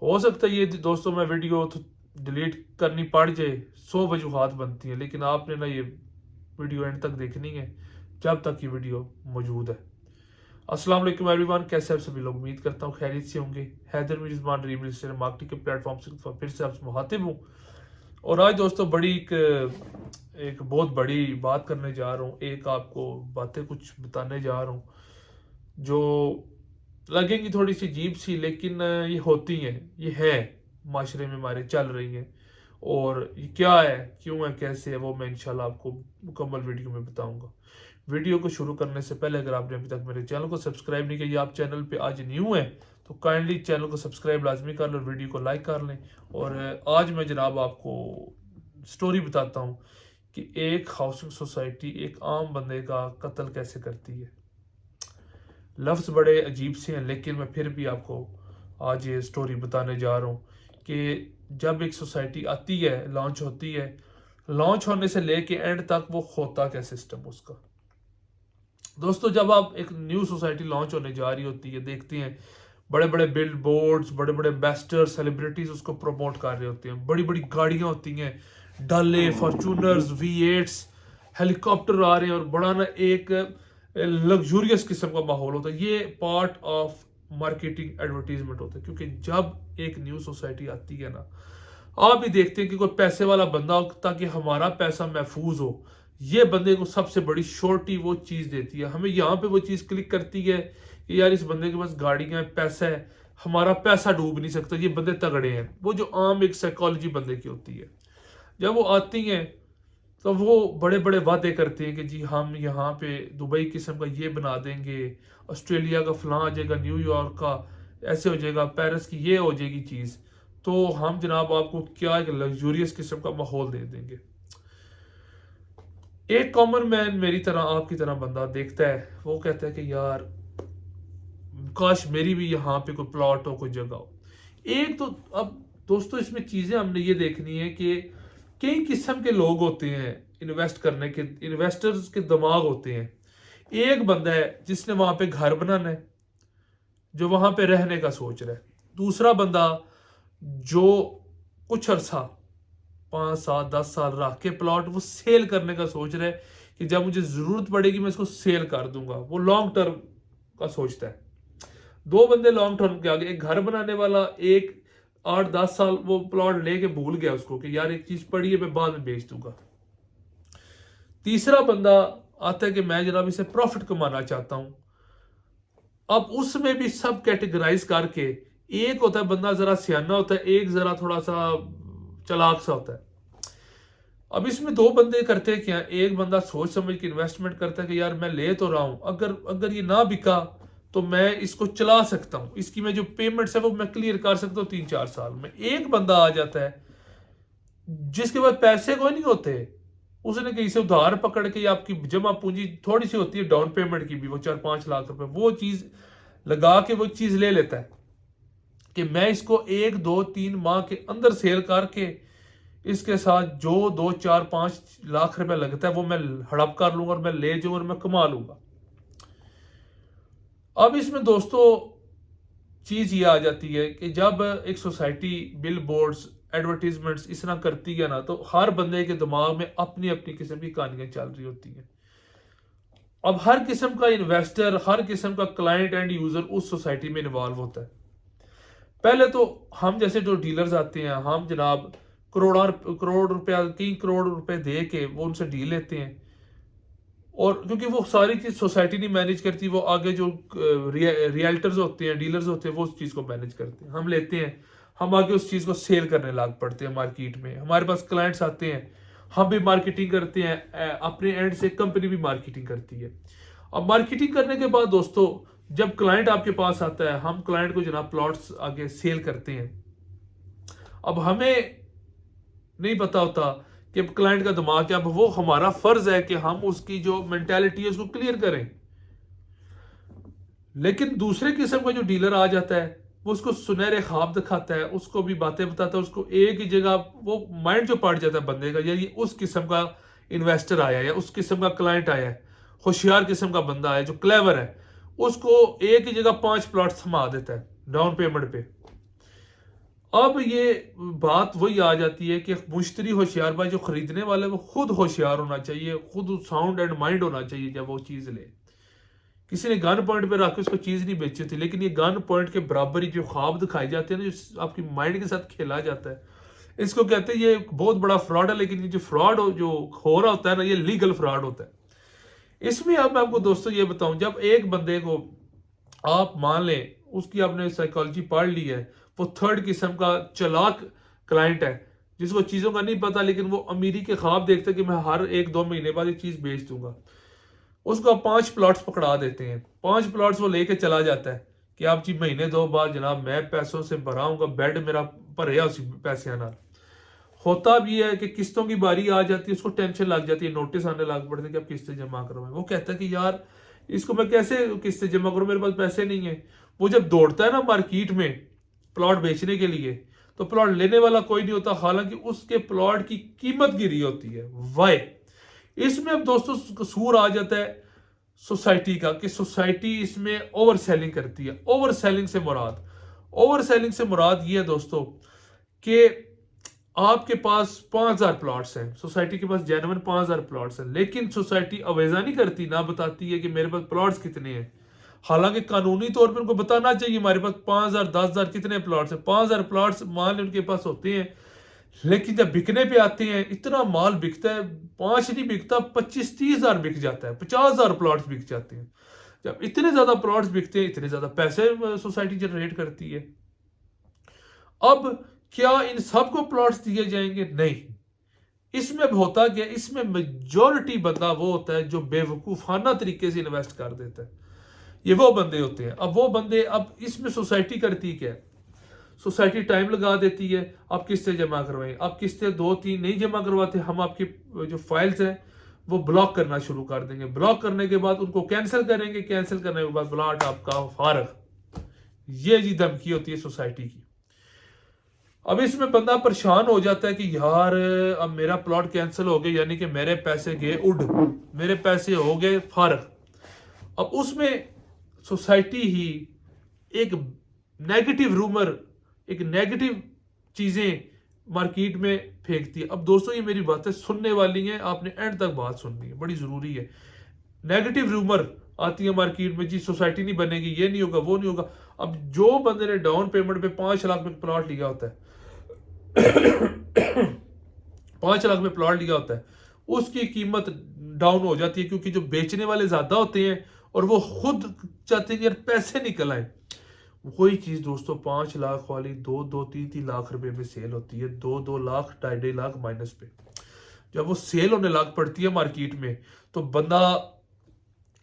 हो सकता है ये दोस्तों मैं वीडियो तो डिलीट करनी पड़ जाए, 100 वजूहात बनती हैं, लेकिन आपने ना ये वीडियो एंड तक देखनी है जब तक ये वीडियो मौजूद है। अस्सलाम वालेकुम एवरीवन, कैसे आप सभी लोग? उम्मीद करता हूँ खैरियत से होंगे। हैदर मिर्ज़मान रीम स्टेट मार्केटिंग के प्लेटफॉर्म से फिर से आपसे मुखातिब हूँ। और आज दोस्तों बड़ी एक बहुत बड़ी बात करने जा रहा हूँ। एक आपको बातें कुछ बताने जा रहा हूँ जो लगेंगी थोड़ी सी अजीब सी, लेकिन ये होती हैं, ये है, माशरे में हमारे चल रही हैं। और ये क्या है, क्यों है, कैसे है, वो मैं इंशाल्लाह आपको मुकम्मल वीडियो में बताऊंगा। वीडियो को शुरू करने से पहले अगर आपने अभी तक मेरे चैनल को सब्सक्राइब नहीं किया, आप चैनल पे आज न्यू हैं तो काइंडली चैनल को सब्सक्राइब लाजमी कर लो, वीडियो को लाइक कर लें। और आज मैं जनाब आपको स्टोरी बताता हूँ कि एक हाउसिंग सोसाइटी एक आम बंदे का कत्ल कैसे करती है। लफ्ज़ बड़े अजीब से हैं, लेकिन मैं फिर भी आपको आज ये स्टोरी बताने जा रहा हूँ कि जब एक सोसाइटी आती है, लॉन्च होती है, लॉन्च होने से लेके एंड तक वो होता क्या सिस्टम उसका। दोस्तों जब आप एक न्यू सोसाइटी लॉन्च होने जा रही होती है, देखते हैं बड़े बड़े बिल बोर्ड्स, बड़े बड़े इन्वेस्टर, सेलिब्रिटीज उसको प्रमोट कर रहे होते हैं, बड़ी बड़ी गाड़ियां होती हैं, डाले, फॉर्चूनर्स, V8s, हेलीकॉप्टर आ रहे हैं और बड़ा ना एक लग्जूरियस किस्म का माहौल होता है। ये पार्ट ऑफ मार्केटिंग एडवर्टीजमेंट होता है, क्योंकि जब एक न्यू सोसाइटी आती है ना, आप भी देखते हैं कि कोई पैसे वाला बंदा हो ताकि हमारा पैसा महफूज हो, ये बंदे को सबसे बड़ी श्योरिटी वो चीज़ देती है। हमें यहाँ पे वो चीज़ क्लिक करती है कि यार इस बंदे के पास गाड़ियाँ हैं, पैसा है, हमारा पैसा डूब नहीं सकता, ये बंदे तगड़े हैं। वो जो आम एक साइकोलॉजी बंदे की होती है, जब वो आती हैं तो वो बड़े बड़े वादे करते हैं कि जी हम यहाँ पे दुबई किस्म का ये बना देंगे, ऑस्ट्रेलिया का फलां आ जाएगा, न्यूयॉर्क का ऐसे हो जाएगा, पेरिस की ये हो जाएगी चीज़, तो हम जनाब आपको क्या एक लग्जूरियस किस्म का माहौल दे देंगे। एक कॉमन मैन मेरी तरह आपकी तरह बंदा देखता है, वो कहता है कि यार काश मेरी भी यहाँ पे कोई प्लॉट हो, कोई जगह हो। एक तो अब दोस्तों इसमें चीजें हमने ये देखनी है कि कई किस्म के लोग होते हैं इन्वेस्ट करने के, इन्वेस्टर्स के दिमाग होते हैं। एक बंदा है जिसने वहां पे घर बनाना है, जो वहां पे रहने का सोच रहा है। दूसरा बंदा जो कुछ अरसा 5 7 10 साल रख के प्लॉट वो सेल करने का सोच रहा है कि जब मुझे जरूरत पड़ेगी मैं इसको सेल कर दूंगा, वो लॉन्ग टर्म का सोचता है। दो बंदे लॉन्ग टर्म के आगे, एक घर बनाने वाला, एक 8 10 साल वो प्लॉट लेके भूल गया उसको कि यार एक चीज पड़ी है मैं बाद में बेच दूंगा। तीसरा बंदा आता है कि मैं जनाब इसे प्रॉफिट कमाना चाहता हूं। अब उसमें भी सब कैटेगराइज करके, एक होता है बंदा जरा सियाना होता है, एक जरा थोड़ा सा चालाक सा होता है। अब इसमें दो बंदे करते हैं क्या, एक बंदा सोच समझ के इन्वेस्टमेंट करता है कि यार मैं ले तो रहा हूं, अगर अगर ये ना बिका तो मैं इसको चला सकता हूं, इसकी मैं जो पेमेंट्स है वो मैं क्लियर कर सकता हूँ 3 4 साल में। एक बंदा आ जाता है जिसके पास पैसे कोई नहीं होते, उसने कहीं से उधार पकड़ के, या आपकी जमा पूंजी थोड़ी सी होती है डाउन पेमेंट की भी, वो 4 5 लाख रुपए, वो चीज लगा के वो चीज ले लेता है कि मैं इसको 1 2 3 माह के अंदर सेल करके इसके साथ जो 2 4 5 लाख रुपए लगता है वो मैं हड़प कर लूंगा और मैं ले जाऊंगा और मैं कमा लूंगा। अब इसमें दोस्तों चीज ये आ जाती है कि जब एक सोसाइटी बिल बोर्ड्स, एडवर्टीजमेंट्स इस तरह करती है ना, तो हर बंदे के दिमाग में अपनी अपनी किस्म की कहानियां चल रही होती हैं। अब हर किस्म का इन्वेस्टर, हर किस्म का क्लाइंट एंड यूजर उस सोसाइटी में इन्वॉल्व होता है। पहले तो हम जैसे जो डीलर्स आते हैं, हम जनाब करोड़ रुपया, कई करोड़ रुपए दे के वो उनसे डील लेते हैं। और क्योंकि वो सारी चीज सोसाइटी नहीं मैनेज करती, वो आगे जो रियल्टर्स होते हैं, डीलर्स होते हैं, वो उस चीज को मैनेज करते हैं। हम लेते हैं, हम आगे उस चीज को सेल करने लग पड़ते हैं मार्केट में। हमारे पास क्लाइंट्स आते हैं, हम भी मार्केटिंग करते हैं, अपने एंड से कंपनी भी मार्केटिंग करती है। अब मार्केटिंग करने के बाद दोस्तों जब क्लाइंट आपके पास आता है, हम क्लाइंट को जनाब प्लॉट्स आगे सेल करते हैं। अब हमें नहीं पता होता कि क्लाइंट का दिमाग क्या, अब वो हमारा फर्ज है कि हम उसकी जो मेंटेलिटी है उसको क्लियर करें। लेकिन दूसरे किस्म का जो डीलर आ जाता है, वो उसको सुनहरे ख्वाब दिखाता है, उसको भी बातें बताता है, उसको एक ही जगह वो माइंड जो पड़ जाता है बंदे का, यार ये उस किस्म का इन्वेस्टर आया है या उस किस्म का क्लाइंट आया है, होशियार किस्म का बंदा है जो क्लेवर है, उसको एक ही जगह 5 प्लॉट थमा देता है डाउन पेमेंट पे। अब ये बात वही आ जाती है कि मुश्तरी होशियार भाई, जो खरीदने वाला है वो खुद होशियार होना चाहिए, खुद साउंड एंड माइंड होना चाहिए जब वो चीज़ ले। किसी ने गन पॉइंट पे रख के उसको चीज़ नहीं बेची थी, लेकिन ये गन पॉइंट के बराबर ही जो ख्वाब दिखाए जाते हैं ना, जो आपकी माइंड के साथ खेला जाता है, इसको कहते हैं ये बहुत बड़ा फ्रॉड है। लेकिन ये जो फ्रॉड जो हो रहा होता है ना, ये लीगल फ्रॉड होता है। इसमें अब मैं आपको दोस्तों ये बताऊं, जब एक बंदे को आप मान लें उसकी आपने साइकोलॉजी पढ़ ली है, वो थर्ड किस्म का चालाक क्लाइंट है, जिसको चीज़ों का नहीं पता, लेकिन वो अमीरी के ख्वाब देखते हैं कि मैं हर 1-2 महीने बाद ये चीज़ बेच दूंगा। उसको आप 5 प्लॉट्स पकड़ा देते हैं, 5 प्लॉट्स वो लेके चला जाता है कि आप जी महीने 2 बाद जनाब मैं पैसों से भरा हूँगा, बेड मेरा भरे उसी पैसे ना। होता भी है कि किस्तों की बारी आ जाती है, उसको टेंशन लग जाती है, नोटिस आने लग पड़ते हैं कि अब किस्तें जमा करवाएं। वो कहता है कि यार इसको मैं कैसे किस्तें जमा करूं, मेरे पास पैसे नहीं है। वो जब दौड़ता है ना मार्केट में प्लॉट बेचने के लिए, तो प्लॉट लेने वाला कोई नहीं होता, हालांकि उसके प्लॉट की कीमत गिरी होती है। वाई इसमें अब दोस्तों कसूर आ जाता है सोसाइटी का, कि सोसाइटी इसमें ओवर सेलिंग करती है। ओवर सेलिंग से मुराद ये है दोस्तों कि आपके पास 5,000 प्लॉट्स हैं, सोसाइटी के पास जेन्युइन 5,000 प्लॉट्स हैं, लेकिन सोसाइटी अवेजा नहीं करती, ना बताती है कि मेरे पास प्लॉट्स कितने हैं। हालांकि कानूनी तौर पर उनको बताना चाहिए हमारे पास 5,000 10,000 कितने प्लॉट्स हैं। 5,000 प्लॉट्स मान उनके पास होते हैं, लेकिन जब बिकने पे आते हैं इतना माल बिकता है, 5 नहीं बिकता, 25-30 हजार बिक जाता है, 50,000 प्लॉट्स बिक जाते हैं। जब इतने ज्यादा प्लॉट्स बिकते हैं, इतने ज्यादा पैसे सोसाइटी जनरेट करती है। अब क्या इन सबको प्लॉट्स दिए जाएंगे? नहीं। इसमें अब होता क्या, इसमें मेजॉरिटी बंदा वो होता है जो बेवकूफाना तरीके से इन्वेस्ट कर देता है। ये वो बंदे होते हैं। अब वो बंदे, अब इसमें सोसाइटी करती क्या है, सोसाइटी टाइम लगा देती है, आप किस्तें जमा करवाएं। आप किस्तें 2-3 नहीं जमा करवाते, हम आपकी जो फाइल्स हैं वो ब्लॉक करना शुरू कर देंगे। ब्लॉक करने के बाद उनको कैंसिल करेंगे, कैंसिल करने के बाद प्लॉट आपका फारग। ये जी धमकी होती है सोसाइटी की। अब इसमें बंदा परेशान हो जाता है कि यार अब मेरा प्लॉट कैंसिल हो गया, यानी कि मेरे पैसे गए उड़, मेरे पैसे हो गए फारग। अब उसमें सोसाइटी ही एक नेगेटिव रूमर, एक नेगेटिव चीजें मार्केट में फेंकती है। अब दोस्तों ये मेरी बातें सुनने वाली हैं, आपने एंड तक बात सुननी है, बड़ी जरूरी है। नेगेटिव रूमर आती है मार्केट में, जी सोसाइटी नहीं बनेगी, ये नहीं होगा, वो नहीं होगा। अब जो बंदे ने डाउन पेमेंट पे 5 लाख में प्लॉट लिया होता है 5 लाख में प्लॉट लिया होता है, उसकी कीमत डाउन हो जाती है, क्योंकि जो बेचने वाले ज्यादा होते हैं और वो खुद चाहते हैं यार पैसे निकल आए। वही चीज दोस्तों 5 लाख वाली 2-3 लाख रुपए में सेल होती है, 2-2 लाख 2.5 लाख माइनस पे। जब वो सेल होने लग पड़ती है मार्केट में, तो बंदा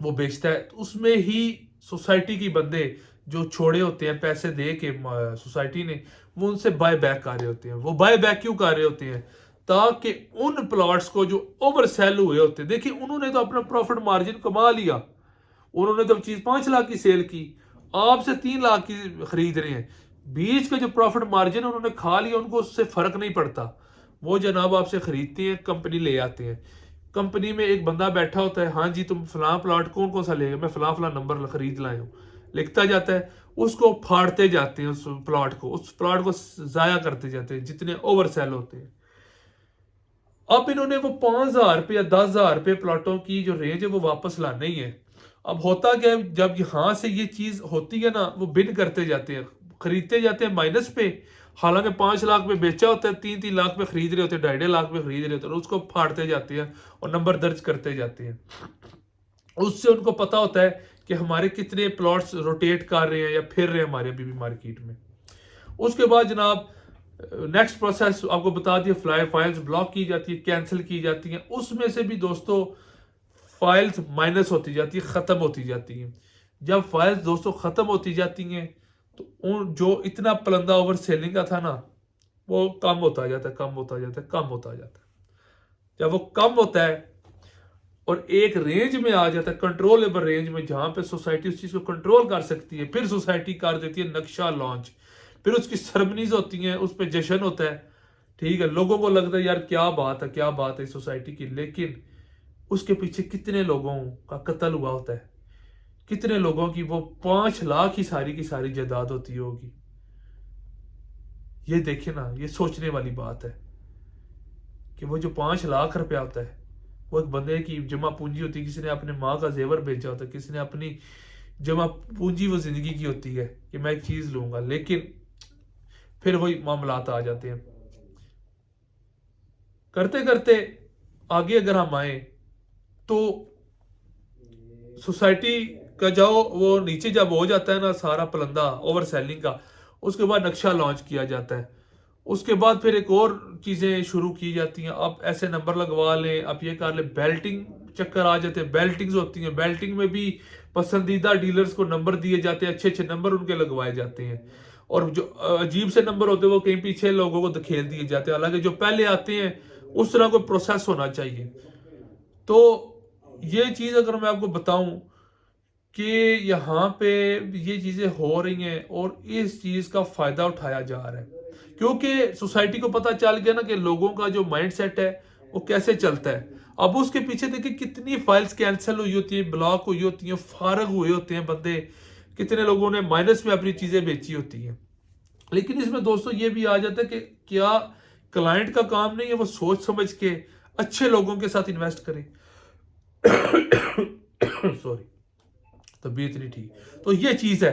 वो बेचता है। तो उसमें ही सोसाइटी की बंदे जो छोड़े होते हैं पैसे दे के सोसाइटी ने, वो उनसे बाय बैक कर रहे होते हैं। वो बाय बैक क्यों कर रहे होते हैं? ताकि उन प्लॉट्स को जो ओवर सेल हुए होते हैं, देखिए उन्होंने तो अपना प्रॉफिट मार्जिन कमा लिया, उन्होंने तो चीज 5 लाख की सेल की, आपसे 3 लाख की खरीद रहे हैं, बीच का जो प्रॉफिट मार्जिन उन्होंने खा लिया, उनको उससे फर्क नहीं पड़ता। वो जनाब आपसे खरीदते हैं, कंपनी ले आते हैं। कंपनी में एक बंदा बैठा होता है, हाँ जी तुम फलां प्लॉट कौन कौन सा लेगा, मैं फलां फलां नंबर खरीद लाया हूँ, लिखता जाता है। उसको फाड़ते जाते हैं, उस प्लॉट को जाया करते जाते हैं जितने ओवर सेल होते हैं। अब इन्होंने वो 5,000 रुपये या 10,000 रुपये प्लॉटों की जो रेंज है वो वापस लाना ही है। अब होता क्या है, जब यहां से ये चीज होती है ना, वो बिन करते जाते हैं, खरीदते जाते हैं माइनस पे। हालांकि 5 लाख में बेचा होता है, 3-3 लाख में खरीद रहे होते हैं, 2.5 लाख में खरीद रहे होते हैं, और उसको फाड़ते जाते हैं और नंबर दर्ज करते जाते हैं। उससे उनको पता होता है कि हमारे कितने प्लॉट्स रोटेट कर रहे हैं या फिर रहे हैं हमारे अभी भी मार्केट में। उसके बाद जनाब नेक्स्ट प्रोसेस आपको बता दिया, फाइल्स ब्लॉक की जाती है, कैंसिल की जाती हैं। उसमें से भी दोस्तों फाइल्स माइनस होती जाती है, खत्म होती जाती हैं। जब फाइल्स दोस्तों खत्म होती जाती हैं, तो उन जो इतना पलंदा ओवर सेलिंग का था ना, वो कम होता जाता है, कम होता जाता है, कम होता जाता है। जब वो कम होता है और एक रेंज में आ जाता है, कंट्रोलेबल रेंज में, जहां पे सोसाइटी उस चीज को कंट्रोल कर सकती है, फिर सोसाइटी कर देती है नक्शा लॉन्च। फिर उसकी सेरेमनीज होती हैं, उस पर जश्न होता है, ठीक है। लोगों को लगता है यार क्या बात है, क्या बात है सोसाइटी की, लेकिन उसके पीछे कितने लोगों का कत्ल हुआ होता है, कितने लोगों की वो 5 लाख की सारी जायदाद होती होगी। ये देखे ना, ये सोचने वाली बात है कि वो जो 5 लाख रुपया होता है, वो एक बंदे की जमा पूंजी होती है। किसी ने अपने माँ का जेवर बेचा होता है, किसी ने अपनी जमा पूंजी वो जिंदगी की होती है कि मैं एक चीज लूंगा, लेकिन फिर वही मामलात आ जाते हैं। करते करते आगे अगर हम आए तो सोसाइटी का जाओ, वो नीचे जब हो जाता है ना सारा पलंदा ओवर सेलिंग का, उसके बाद नक्शा लॉन्च किया जाता है। उसके बाद फिर एक और चीज़ें शुरू की जाती हैं, आप ऐसे नंबर लगवा लें, आप ये कर लें, बेल्टिंग चक्कर आ जाते हैं, बेल्टिंग्स होती हैं। बेल्टिंग में भी पसंदीदा डीलर्स को नंबर दिए जाते हैं, अच्छे अच्छे नंबर उनके लगवाए जाते हैं, और जो अजीब से नंबर होते हैं वो कहीं पीछे लोगों को धकेल दिए जाते हैं, हालांकि जो पहले आते हैं उस तरह कोई प्रोसेस होना चाहिए। तो ये चीज़ अगर मैं आपको बताऊं कि यहाँ पे ये चीज़ें हो रही हैं और इस चीज़ का फ़ायदा उठाया जा रहा है, क्योंकि सोसाइटी को पता चल गया ना कि लोगों का जो माइंड सेट है वो कैसे चलता है। अब उसके पीछे देखिए कितनी फाइल्स कैंसिल हुई होती हैं, ब्लॉक हुई होती हैं, फारग हुए होते हैं बंदे, कितने लोगों ने माइनस में अपनी चीज़ें बेची होती हैं। लेकिन इसमें दोस्तों ये भी आ जाता है कि क्या क्लाइंट का काम नहीं है वो सोच समझ के अच्छे लोगों के साथ इन्वेस्ट करें। सॉरी, तबीयत नहीं ठीक। तो ये चीज़ है,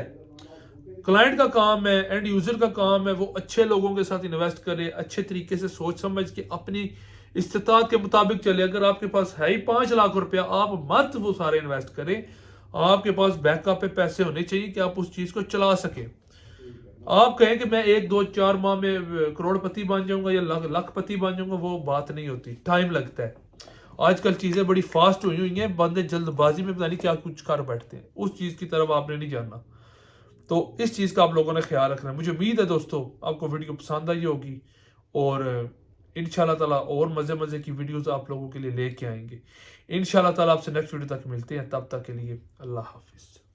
क्लाइंट का काम है, एंड यूजर का काम है, वो अच्छे लोगों के साथ इन्वेस्ट करे, अच्छे तरीके से सोच समझ के अपनी इस्तात के मुताबिक चले। अगर आपके पास है ही 5 लाख रुपया, आप मत वो सारे इन्वेस्ट करें। आपके पास बैकअप पे पैसे होने चाहिए कि आप उस चीज को चला सके। आप कहें कि मैं 1 2 4 माह में करोड़पति बन जाऊंगा या लखपति बन जाऊंगा, वो बात नहीं होती, टाइम लगता है। आजकल चीजें बड़ी फास्ट हुई हुई हैं, बंदे जल्दबाजी में पता नहीं क्या कुछ कर बैठते हैं, उस चीज की तरफ आपने नहीं जाना। तो इस चीज़ का आप लोगों ने ख्याल रखना है। मुझे उम्मीद है दोस्तों आपको वीडियो पसंद आई होगी, और इंशाल्लाह ताला और मज़े मज़े की वीडियोस आप लोगों के लिए लेके आएंगे। इंशाल्लाह ताला आपसे नेक्स्ट वीडियो तक मिलते हैं, तब तक के लिए अल्लाह हाफिज़।